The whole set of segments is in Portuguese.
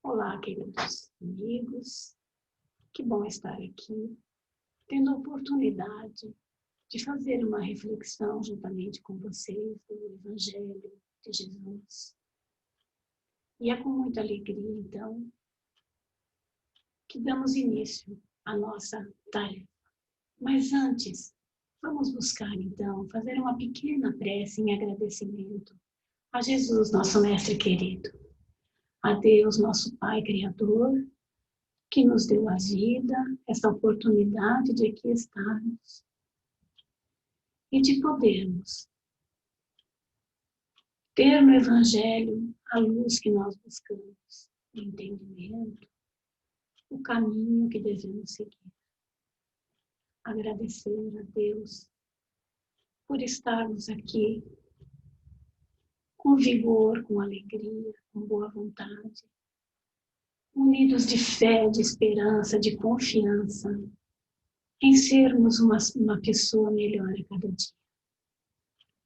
Olá, queridos amigos, que bom estar aqui, tendo a oportunidade de fazer uma reflexão juntamente com vocês do Evangelho de Jesus. E é com muita alegria, então, que damos início à nossa tarefa. Mas antes, vamos buscar, então, fazer uma pequena prece em agradecimento a Jesus, nosso Mestre querido, a Deus, nosso Pai Criador, que nos deu a vida, essa oportunidade de aqui estarmos e de podermos ter no Evangelho a luz que nós buscamos, o entendimento, o caminho que devemos seguir. Agradecer a Deus por estarmos aqui com vigor, com alegria, com boa vontade, unidos de fé, de esperança, de confiança, em sermos uma pessoa melhor a cada dia.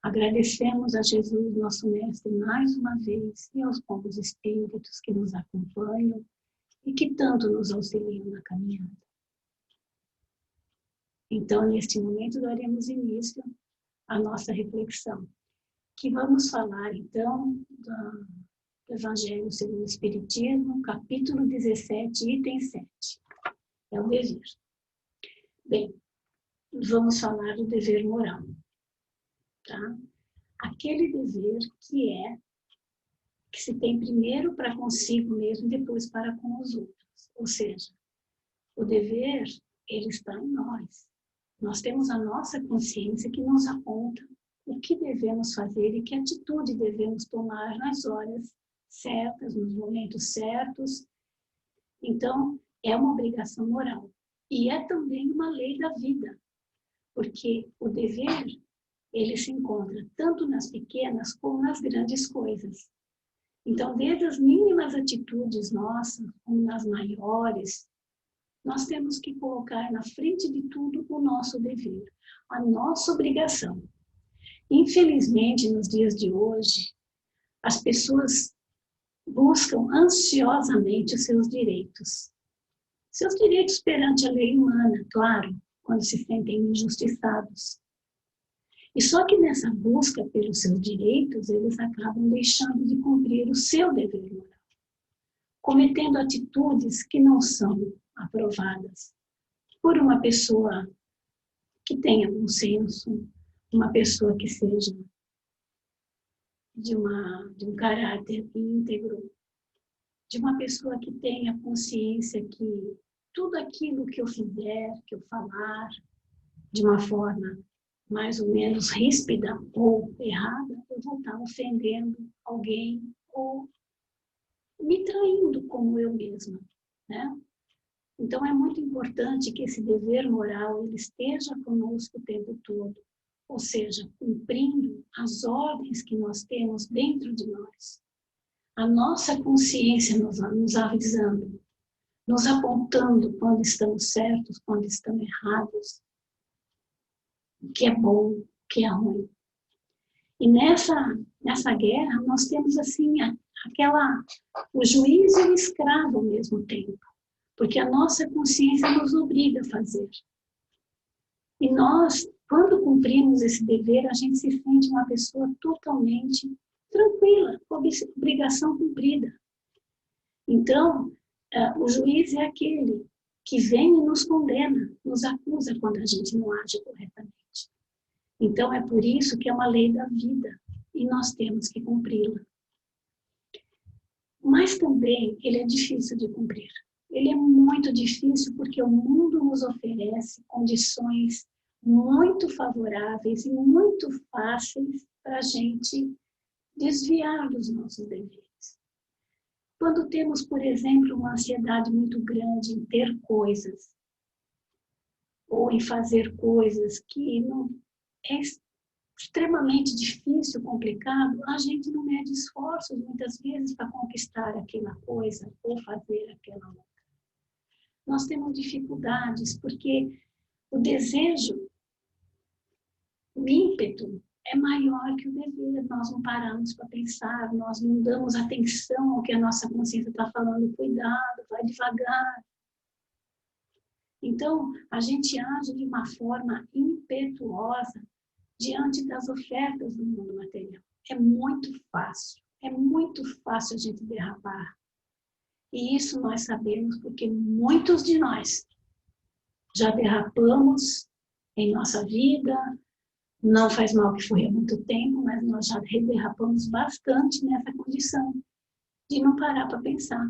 Agradecemos a Jesus, nosso Mestre, mais uma vez, e aos bons espíritos que nos acompanham e que tanto nos auxiliam na caminhada. Então, neste momento, daremos início à nossa reflexão, que vamos falar, então, do Evangelho segundo o Espiritismo, capítulo 17, item 7. É o dever. Bem, vamos falar do dever moral. Tá? Aquele dever que se tem primeiro para consigo mesmo e depois para com os outros. Ou seja, o dever, ele está em nós. Nós temos a nossa consciência que nos aponta o que devemos fazer e que atitude devemos tomar nas horas certas, nos momentos certos. Então, é uma obrigação moral. E é também uma lei da vida, porque o dever, ele se encontra tanto nas pequenas como nas grandes coisas. Então, desde as mínimas atitudes nossas, como nas maiores, nós temos que colocar na frente de tudo o nosso dever, a nossa obrigação. Infelizmente, nos dias de hoje, as pessoas buscam ansiosamente os seus direitos. Seus direitos perante a lei humana, claro, quando se sentem injustiçados. E só que nessa busca pelos seus direitos, eles acabam deixando de cumprir o seu dever moral, cometendo atitudes que não são aprovadas por uma pessoa que tenha bom senso, uma pessoa que seja de um caráter íntegro, de uma pessoa que tenha consciência que tudo aquilo que eu fizer, que eu falar, de uma forma mais ou menos ríspida ou errada, eu vou estar ofendendo alguém ou me traindo como eu mesma, né? Então é muito importante que esse dever moral ele esteja conosco o tempo todo, ou seja, cumprindo as ordens que nós temos dentro de nós. A nossa consciência nos avisando, nos apontando quando estamos certos, quando estamos errados, o que é bom, o que é ruim. E nessa guerra nós temos assim o juiz e o escravo ao mesmo tempo, porque a nossa consciência nos obriga a fazer. E nós, quando cumprimos esse dever, a gente se sente uma pessoa totalmente tranquila, obrigação cumprida. Então, o juiz é aquele que vem e nos condena, nos acusa quando a gente não age corretamente. Então, é por isso que é uma lei da vida e nós temos que cumpri-la. Mas também ele é difícil de cumprir. Ele é muito difícil porque o mundo nos oferece condições muito favoráveis e muito fáceis para a gente desviar dos nossos deveres. Quando temos, por exemplo, uma ansiedade muito grande em ter coisas ou em fazer coisas que não é extremamente difícil, complicado, a gente não mede esforços muitas vezes para conquistar aquela coisa ou fazer aquela outra. Nós temos dificuldades porque o desejo, o ímpeto é maior que o dever. Nós não paramos para pensar, nós não damos atenção ao que a nossa consciência está falando. Cuidado, vai devagar. Então, a gente age de uma forma impetuosa diante das ofertas do mundo material. É muito fácil a gente derrapar. E isso nós sabemos porque muitos de nós já derrapamos em nossa vida. Não faz mal que foi há muito tempo, mas nós já derrapamos bastante nessa condição de não parar para pensar.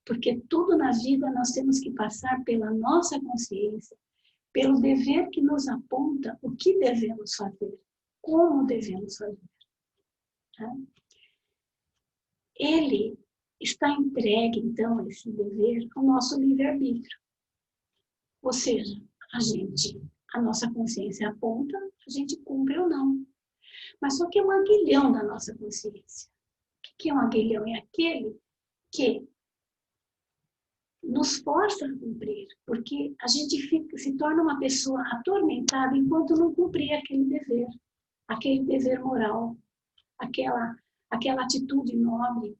Porque tudo na vida nós temos que passar pela nossa consciência, pelo dever que nos aponta o que devemos fazer, como devemos fazer. Tá? Ele está entregue, então, esse dever ao nosso livre-arbítrio. Ou seja, a nossa consciência aponta, a gente cumpre ou não. Mas só que é um aguilhão da nossa consciência. O que é um aguilhão? É aquele que nos força a cumprir, porque a gente se torna uma pessoa atormentada enquanto não cumprir aquele dever moral, aquela atitude nobre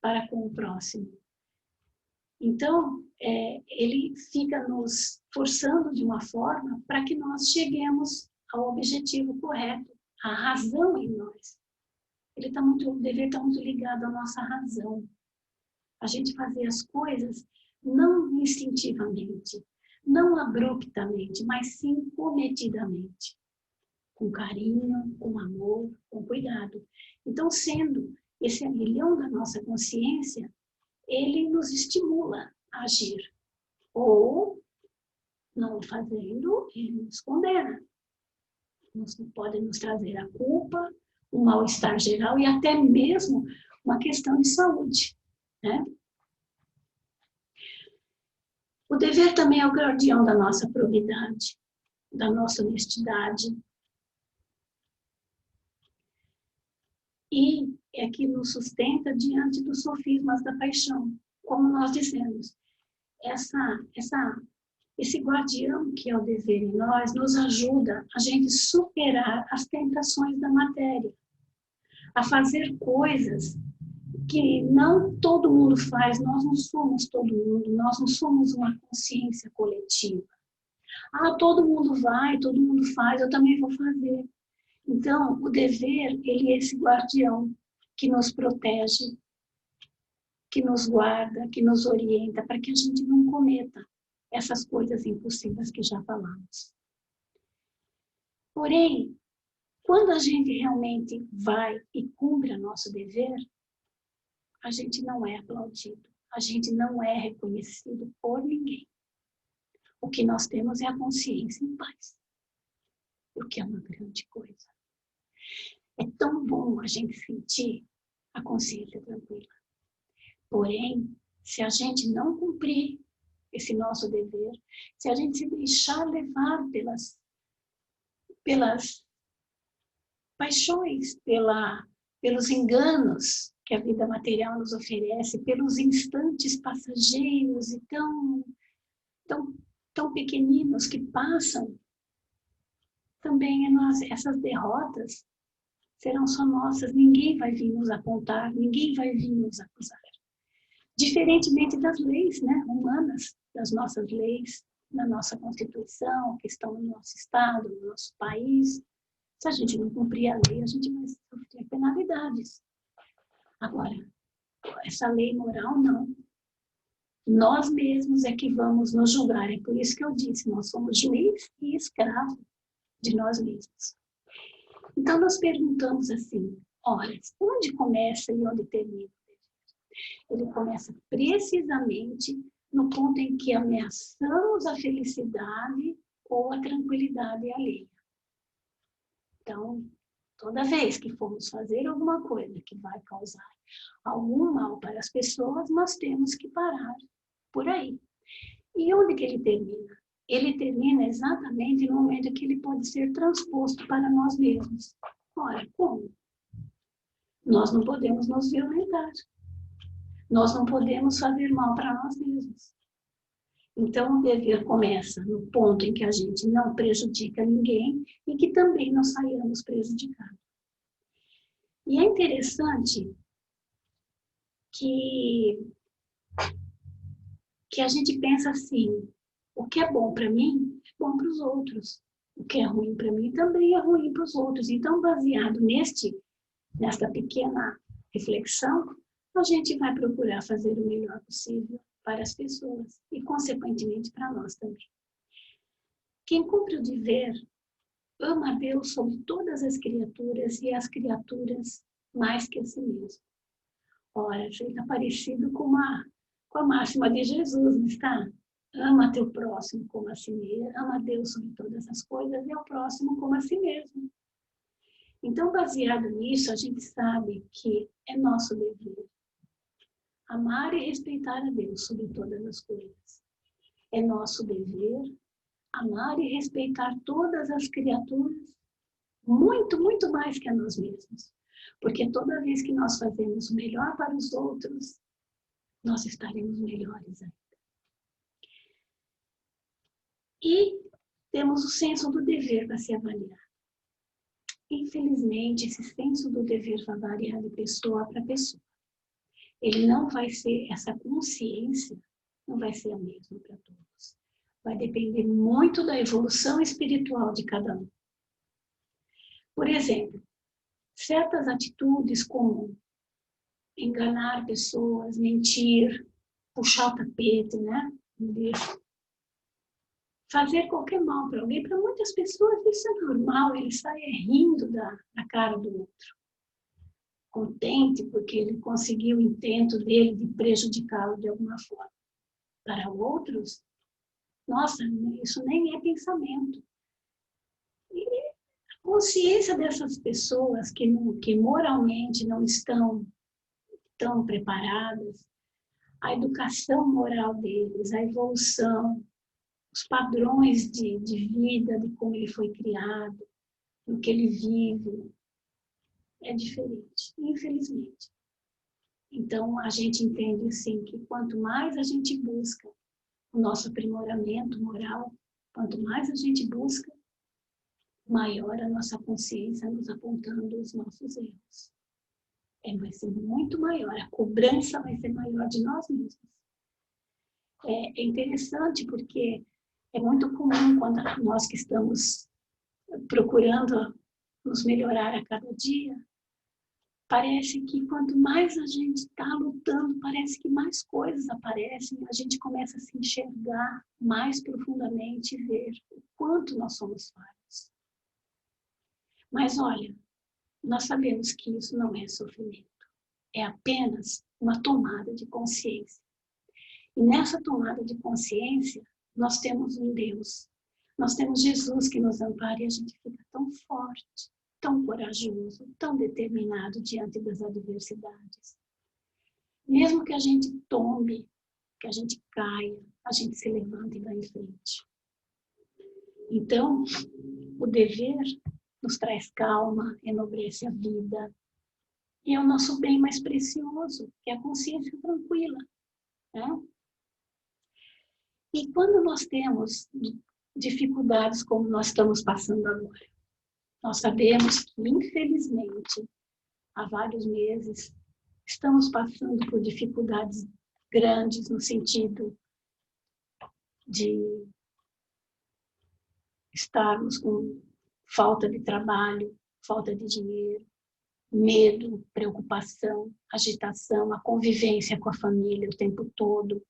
para com o próximo. Então, ele fica nos forçando de uma forma para que nós cheguemos ao objetivo correto, à razão em nós. O dever está muito ligado à nossa razão. A gente fazer as coisas não instintivamente, não abruptamente, mas sim comedidamente, com carinho, com amor, com cuidado. Então, sendo esse aguilhão da nossa consciência, ele nos estimula a agir. Ou, não fazendo, ele nos condena. Pode nos trazer a culpa, um mal-estar geral e até mesmo uma questão de saúde, né? O dever também é o guardião da nossa probidade, da nossa honestidade. E é que nos sustenta diante dos sofismas da paixão. Como nós dissemos, esse guardião que é o dever em nós nos ajuda a gente superar as tentações da matéria, a fazer coisas que não todo mundo faz, nós não somos todo mundo, nós não somos uma consciência coletiva. Todo mundo vai, todo mundo faz, eu também vou fazer. Então, o dever, ele é esse guardião que nos protege, que nos guarda, que nos orienta, para que a gente não cometa essas coisas impossíveis que já falamos. Porém, quando a gente realmente vai e cumpre o nosso dever, a gente não é aplaudido, a gente não é reconhecido por ninguém. O que nós temos é a consciência em paz, o que é uma grande coisa. É tão bom a gente sentir a consciência tranquila. Porém, se a gente não cumprir esse nosso dever, se a gente se deixar levar pelas paixões, pelos enganos que a vida material nos oferece, pelos instantes passageiros e tão pequeninos que passam, também essas derrotas serão só nossas, ninguém vai vir nos apontar, ninguém vai vir nos acusar. Diferentemente das leis, né, humanas, das nossas leis, da nossa Constituição, que estão no nosso Estado, no nosso país. Se a gente não cumprir a lei, a gente vai sofrer penalidades. Agora, essa lei moral, não. Nós mesmos é que vamos nos julgar. É por isso que eu disse, nós somos juiz e escravo de nós mesmos. Então, nós perguntamos assim, olha, onde começa e onde termina? Ele começa precisamente no ponto em que ameaçamos a felicidade ou a tranquilidade alheia. Então, toda vez que formos fazer alguma coisa que vai causar algum mal para as pessoas, nós temos que parar por aí. E onde que ele termina? Ele termina exatamente no momento que ele pode ser transposto para nós mesmos. Ora, como? Nós não podemos nos violentar. Nós não podemos fazer mal para nós mesmos. Então, o dever começa no ponto em que a gente não prejudica ninguém e que também não saiamos prejudicados. E é interessante que a gente pensa assim, o que é bom para mim, é bom para os outros. O que é ruim para mim também é ruim para os outros. Então, baseado nesta pequena reflexão, a gente vai procurar fazer o melhor possível para as pessoas e, consequentemente, para nós também. Quem cumpre o dever ama a Deus sobre todas as criaturas e as criaturas mais que a si mesmo. Ora, isso está parecido com a máxima de Jesus, não está? Ama teu próximo como a si mesmo, ama a Deus sobre todas as coisas e ao próximo como a si mesmo. Então, baseado nisso, a gente sabe que é nosso dever amar e respeitar a Deus sobre todas as coisas. É nosso dever amar e respeitar todas as criaturas, muito, muito mais que a nós mesmos. Porque toda vez que nós fazemos o melhor para os outros, nós estaremos melhores ainda. E temos o senso do dever para se avaliar. Infelizmente, esse senso do dever vai variar de pessoa para pessoa. Ele não vai ser, essa consciência não vai ser a mesma para todos. Vai depender muito da evolução espiritual de cada um. Por exemplo, certas atitudes como enganar pessoas, mentir, puxar o tapete, né? Fazer qualquer mal para alguém, para muitas pessoas isso é normal, ele sai rindo da cara do outro. Contente porque ele conseguiu o intento dele de prejudicá-lo de alguma forma. Para outros, nossa, isso nem é pensamento. E a consciência dessas pessoas que moralmente não estão tão preparadas, a educação moral deles, a evolução, os padrões de vida, de como ele foi criado, no que ele vive, é diferente, infelizmente. Então, a gente entende assim que quanto mais a gente busca o nosso aprimoramento moral, quanto mais a gente busca, maior a nossa consciência nos apontando os nossos erros. Vai ser muito maior, a cobrança vai ser maior de nós mesmos. É interessante porque é muito comum quando nós que estamos procurando nos melhorar a cada dia, parece que quanto mais a gente está lutando, parece que mais coisas aparecem, a gente começa a se enxergar mais profundamente e ver o quanto nós somos falhos. Mas olha, nós sabemos que isso não é sofrimento, é apenas uma tomada de consciência. E nessa tomada de consciência, nós temos um Deus, nós temos Jesus que nos ampara e a gente fica tão forte, tão corajoso, tão determinado diante das adversidades. Mesmo que a gente tombe, que a gente caia, a gente se levanta e vai em frente. Então, o dever nos traz calma, enobrece a vida. E é o nosso bem mais precioso, que é a consciência tranquila. Né? E quando nós temos dificuldades como nós estamos passando agora, nós sabemos que, infelizmente, há vários meses, estamos passando por dificuldades grandes no sentido de estarmos com falta de trabalho, falta de dinheiro, medo, preocupação, agitação, a convivência com a família o tempo todo,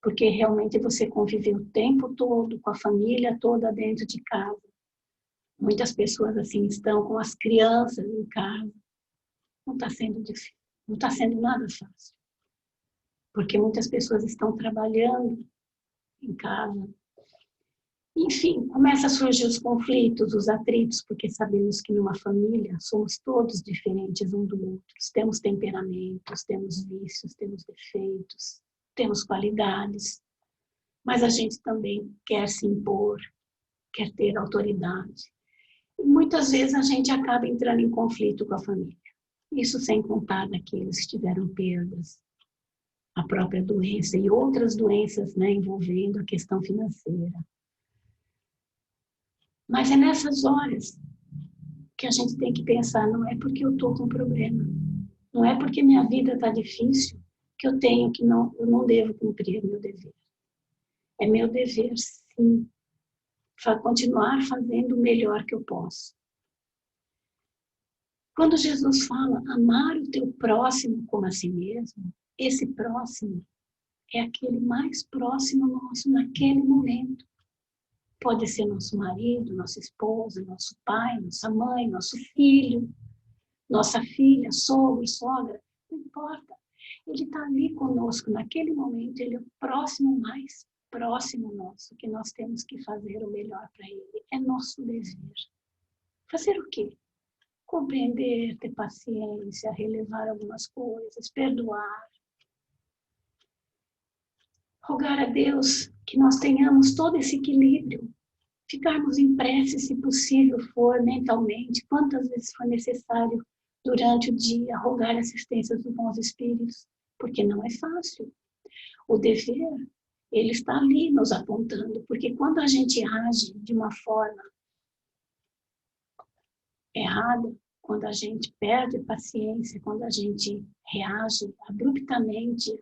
porque realmente você convive o tempo todo com a família toda dentro de casa. Muitas pessoas assim estão com as crianças em casa. Não está sendo difícil, não está sendo nada fácil. Porque muitas pessoas estão trabalhando em casa. Enfim, começa a surgir os conflitos, os atritos, porque sabemos que numa família somos todos diferentes um do outro. Temos temperamentos, temos vícios, temos defeitos, temos qualidades. Mas a gente também quer se impor, quer ter autoridade. E muitas vezes a gente acaba entrando em conflito com a família. Isso sem contar daqueles que tiveram perdas, a própria doença e outras doenças, né, envolvendo a questão financeira. Mas é nessas horas que a gente tem que pensar, não é porque eu estou com problema, não é porque minha vida está difícil que eu não devo cumprir meu dever. É meu dever, sim, continuar fazendo o melhor que eu posso. Quando Jesus fala amar o teu próximo como a si mesmo, esse próximo é aquele mais próximo nosso naquele momento. Pode ser nosso marido, nossa esposa, nosso pai, nossa mãe, nosso filho, nossa filha, sogro, sogra, não importa. Ele está ali conosco naquele momento, ele é o próximo mais próximo nosso, que nós temos que fazer o melhor para ele. É nosso dever. Fazer o quê? Compreender, ter paciência, relevar algumas coisas, perdoar. Rogar a Deus que nós tenhamos todo esse equilíbrio, ficarmos em prece, se possível for, mentalmente, quantas vezes for necessário durante o dia, rogar a assistência dos bons espíritos, porque não é fácil. O dever, ele está ali nos apontando, porque quando a gente age de uma forma errada, quando a gente perde a paciência, quando a gente reage abruptamente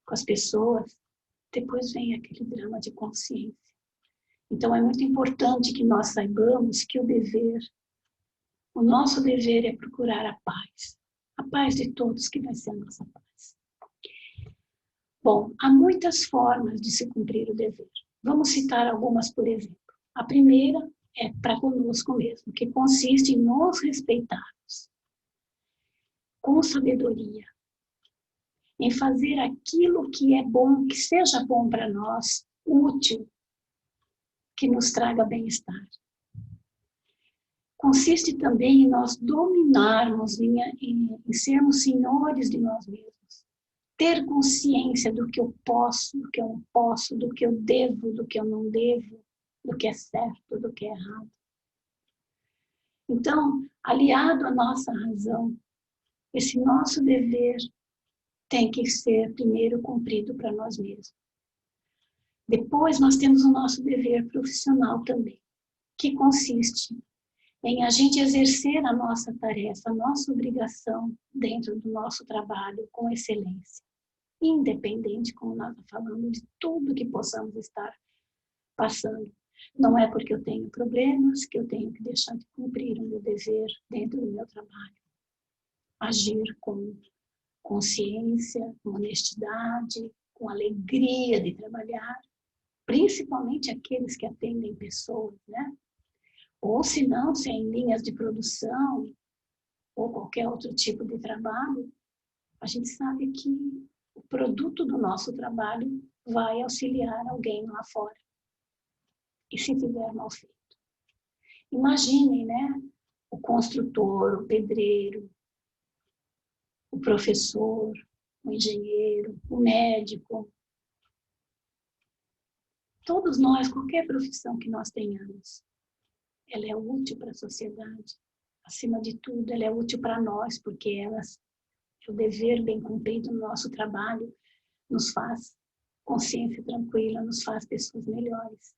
com as pessoas, depois vem aquele drama de consciência. Então é muito importante que nós saibamos que o nosso dever é procurar a paz de todos que vai ser a nossa paz. Bom, há muitas formas de se cumprir o dever. Vamos citar algumas, por exemplo. A primeira é para conosco mesmo, que consiste em nos respeitarmos com sabedoria, em fazer aquilo que é bom, que seja bom para nós, útil, que nos traga bem-estar. Consiste também em nós dominarmos, em sermos senhores de nós mesmos. Ter consciência do que eu posso, do que eu não posso, do que eu devo, do que eu não devo, do que é certo, do que é errado. Então, aliado à nossa razão, esse nosso dever tem que ser primeiro cumprido para nós mesmos. Depois nós temos o nosso dever profissional também, que consiste em a gente exercer a nossa tarefa, a nossa obrigação dentro do nosso trabalho com excelência. Independente, como nós falamos, de tudo que possamos estar passando. Não é porque eu tenho problemas que eu tenho que deixar de cumprir o meu dever dentro do meu trabalho. Agir com consciência, com honestidade, com alegria de trabalhar, principalmente aqueles que atendem pessoas, né? Ou se não, se é em linhas de produção ou qualquer outro tipo de trabalho, a gente sabe que o produto do nosso trabalho vai auxiliar alguém lá fora. E se tiver mal feito? Imaginem, né? O construtor, o pedreiro, o professor, o engenheiro, o médico. Todos nós, qualquer profissão que nós tenhamos, ela é útil para a sociedade. Acima de tudo, ela é útil para nós, porque o dever bem cumprido no nosso trabalho nos faz consciência tranquila, nos faz pessoas melhores.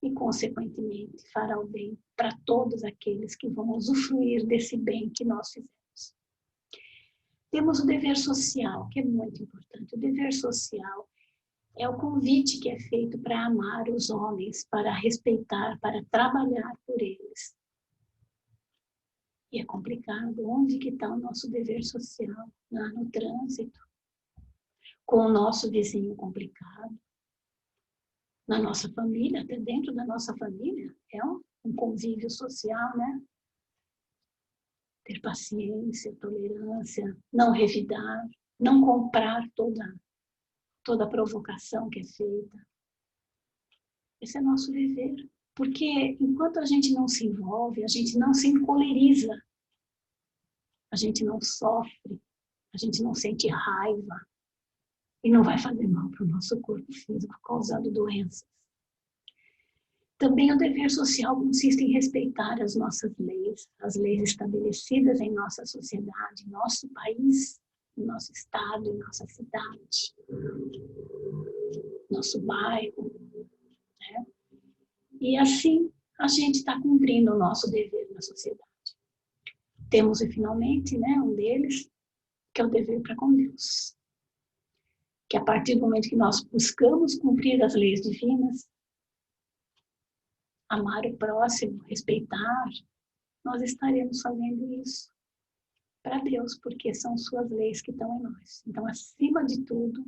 E, consequentemente, fará o bem para todos aqueles que vão usufruir desse bem que nós fizemos. Temos o dever social, que é muito importante. O dever social é o convite que é feito para amar os homens, para respeitar, para trabalhar por eles. E é complicado. Onde que está o nosso dever social? Lá no trânsito. Com o nosso vizinho complicado. Na nossa família, até dentro da nossa família, é um convívio social, né? Ter paciência, tolerância, não revidar, não comprar toda a provocação que é feita. Esse é nosso dever. Porque enquanto a gente não se envolve, a gente não se encoleriza, a gente não sofre, a gente não sente raiva e não vai fazer mal para o nosso corpo físico, causando doenças. Também o dever social consiste em respeitar as nossas leis, as leis estabelecidas em nossa sociedade, em nosso país, em nosso estado, em nossa cidade. nosso bairro, né? E assim a gente está cumprindo o nosso dever na sociedade. Temos, finalmente, né, um deles, que é o dever para com Deus. Que a partir do momento que nós buscamos cumprir as leis divinas, amar o próximo, respeitar, nós estaremos fazendo isso para Deus, porque são suas leis que estão em nós. Então, acima de tudo,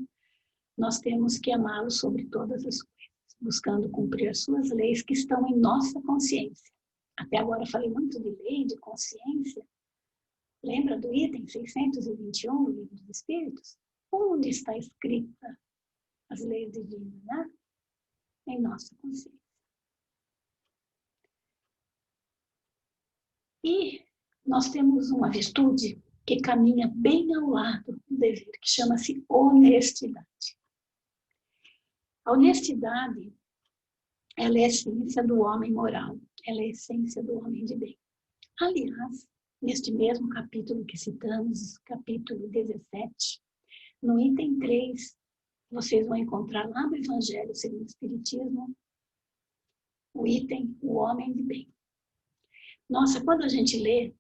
nós temos que amá-lo sobre todas as coisas, buscando cumprir as suas leis que estão em nossa consciência. Até agora eu falei muito de lei, de consciência. Lembra do item 621 do Livro dos Espíritos? Onde está escrita as leis divinas, né? Em nossa consciência. E nós temos uma virtude que caminha bem ao lado do dever, que chama-se honestidade. A honestidade, ela é a essência do homem moral, ela é a essência do homem de bem. Aliás, neste mesmo capítulo que citamos, capítulo 17, no item 3, vocês vão encontrar lá no Evangelho segundo o Espiritismo, o item, o homem de bem. Nossa, quando a gente lê,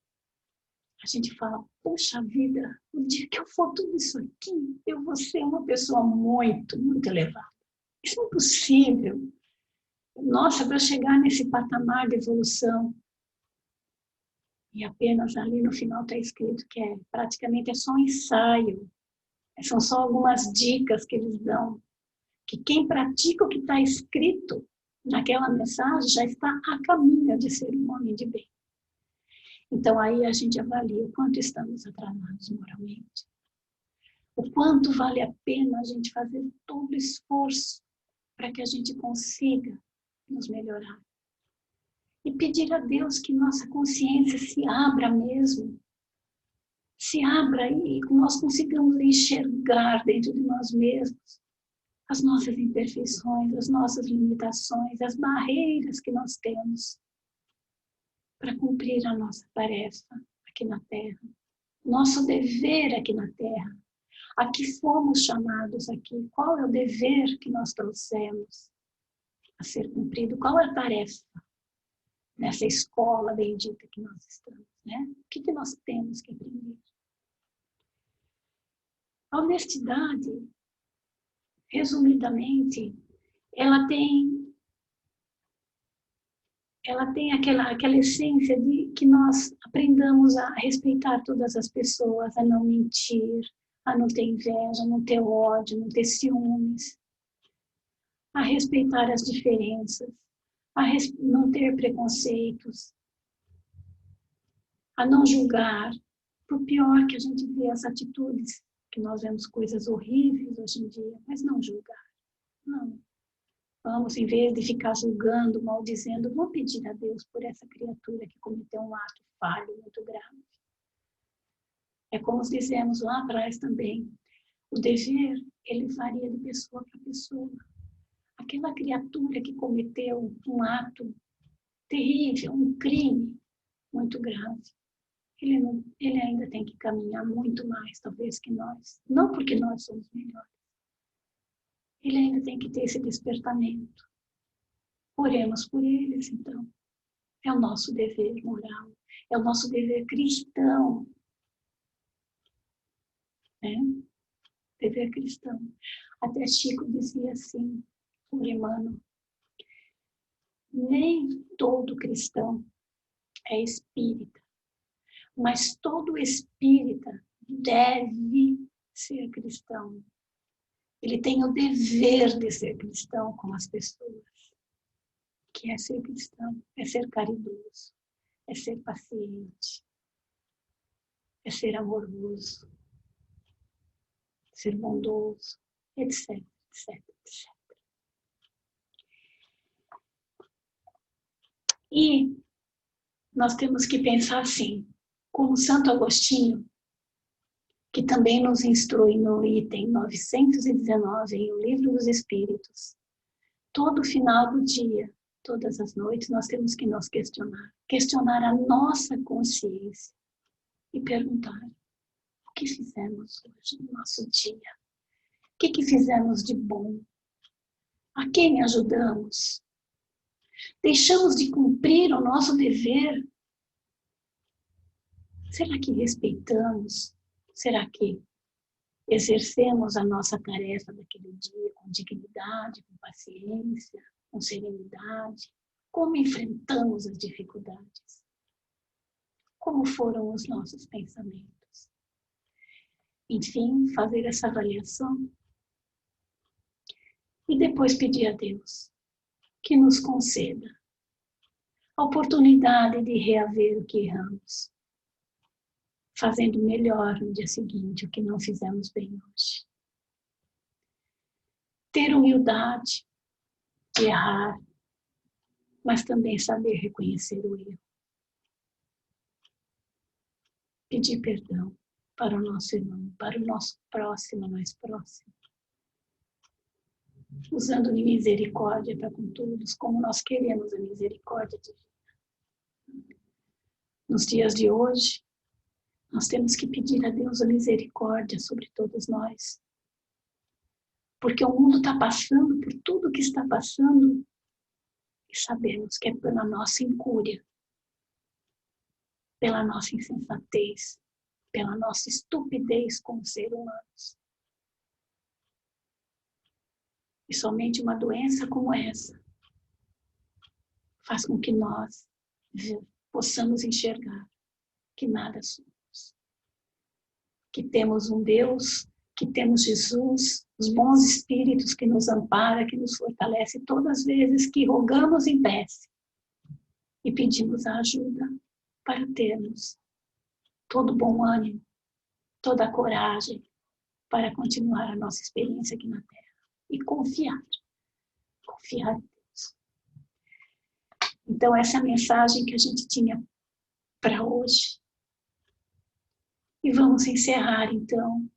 a gente fala, poxa vida, o dia que eu for tudo isso aqui, eu vou ser uma pessoa muito, muito elevada. Isso é impossível. Nossa, para eu chegar nesse patamar de evolução, e apenas ali no final está escrito que praticamente é só um ensaio, são só algumas dicas que eles dão, que quem pratica o que está escrito naquela mensagem já está a caminho de ser um homem de bem. Então aí a gente avalia o quanto estamos atrasados moralmente, o quanto vale a pena a gente fazer todo o esforço para que a gente consiga nos melhorar. E pedir a Deus que nossa consciência se abra mesmo, se abra e nós consigamos enxergar dentro de nós mesmos as nossas imperfeições, as nossas limitações, as barreiras que nós temos para cumprir a nossa tarefa aqui na Terra, nosso dever aqui na Terra, a que fomos chamados aqui, qual é o dever que nós trouxemos a ser cumprido, qual é a tarefa nessa escola bendita que nós estamos, né? O que nós temos que aprender? A honestidade, resumidamente, ela tem aquela essência de que nós aprendamos a respeitar todas as pessoas, a não mentir, a não ter inveja, a não ter ódio, não ter ciúmes, a respeitar as diferenças, a não ter preconceitos, a não julgar. Por pior que a gente vê as atitudes, que nós vemos coisas horríveis hoje em dia, mas não julgar, não. Vamos, em vez de ficar julgando, maldizendo, vamos pedir a Deus por essa criatura que cometeu um ato falho muito grave. É como dizemos lá atrás também, o dever, ele varia de pessoa para pessoa. Aquela criatura que cometeu um ato terrível, um crime muito grave, ele ainda tem que caminhar muito mais, talvez, que nós. Não porque nós somos melhores. Ele ainda tem que ter esse despertamento. Oremos por eles, então. É o nosso dever moral, é o nosso dever cristão. Né? Dever cristão. Até Chico dizia assim, por Emmanuel, nem todo cristão é espírita, mas todo espírita deve ser cristão. Ele tem o dever de ser cristão com as pessoas. Que é ser cristão, é ser caridoso, é ser paciente, é ser amoroso, ser bondoso, etc, etc, etc. E nós temos que pensar assim, como Santo Agostinho, que também nos instrui no item 919 em O Livro dos Espíritos, todo final do dia, todas as noites, nós temos que nos questionar a nossa consciência e perguntar: o que fizemos hoje no nosso dia? que fizemos de bom? A quem ajudamos? Deixamos de cumprir o nosso dever? Será que respeitamos? Será que exercemos a nossa tarefa daquele dia com dignidade, com paciência, com serenidade? Como enfrentamos as dificuldades? Como foram os nossos pensamentos? Enfim, fazer essa avaliação e depois pedir a Deus que nos conceda a oportunidade de reaver o que erramos, fazendo melhor no dia seguinte o que não fizemos bem hoje. Ter humildade de errar, mas também saber reconhecer o erro. Pedir perdão para o nosso irmão, para o nosso próximo, mais próximo. Usando de misericórdia para com todos, como nós queremos a misericórdia divina. Nos dias de hoje, nós temos que pedir a Deus a misericórdia sobre todos nós. Porque o mundo está passando por tudo que está passando e sabemos que é pela nossa incúria, pela nossa insensatez, pela nossa estupidez como seres humanos. E somente uma doença como essa faz com que nós possamos enxergar que nada somos. Que temos um Deus, que temos Jesus, os bons espíritos que nos ampara, que nos fortalece todas as vezes que rogamos em prece e pedimos a ajuda para termos todo o bom ânimo, toda a coragem para continuar a nossa experiência aqui na Terra e confiar em Deus. Então essa é a mensagem que a gente tinha para hoje. E vamos encerrar então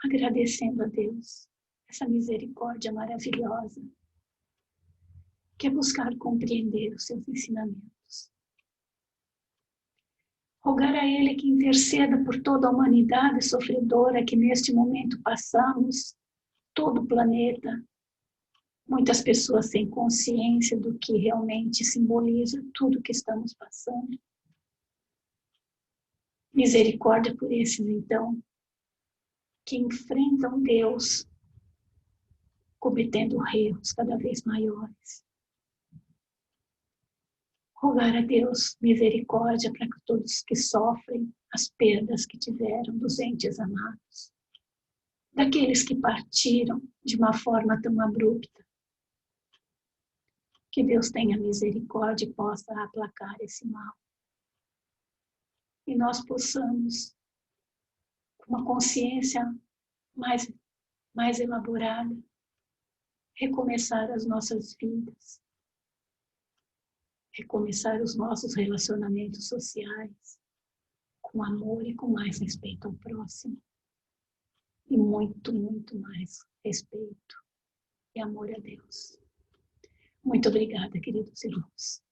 agradecendo a Deus essa misericórdia maravilhosa que é buscar compreender os seus ensinamentos. Rogar a Ele que interceda por toda a humanidade sofredora que neste momento passamos, todo o planeta, muitas pessoas sem consciência do que realmente simboliza tudo que estamos passando. Misericórdia por esses, então, que enfrentam Deus cometendo erros cada vez maiores. Rogar a Deus misericórdia para que todos que sofrem as perdas que tiveram dos entes amados, daqueles que partiram de uma forma tão abrupta, que Deus tenha misericórdia e possa aplacar esse mal. E nós possamos, com uma consciência mais elaborada, recomeçar as nossas vidas, recomeçar os nossos relacionamentos sociais, com amor e com mais respeito ao próximo. E muito, muito mais respeito e amor a Deus. Muito obrigada, queridos irmãos.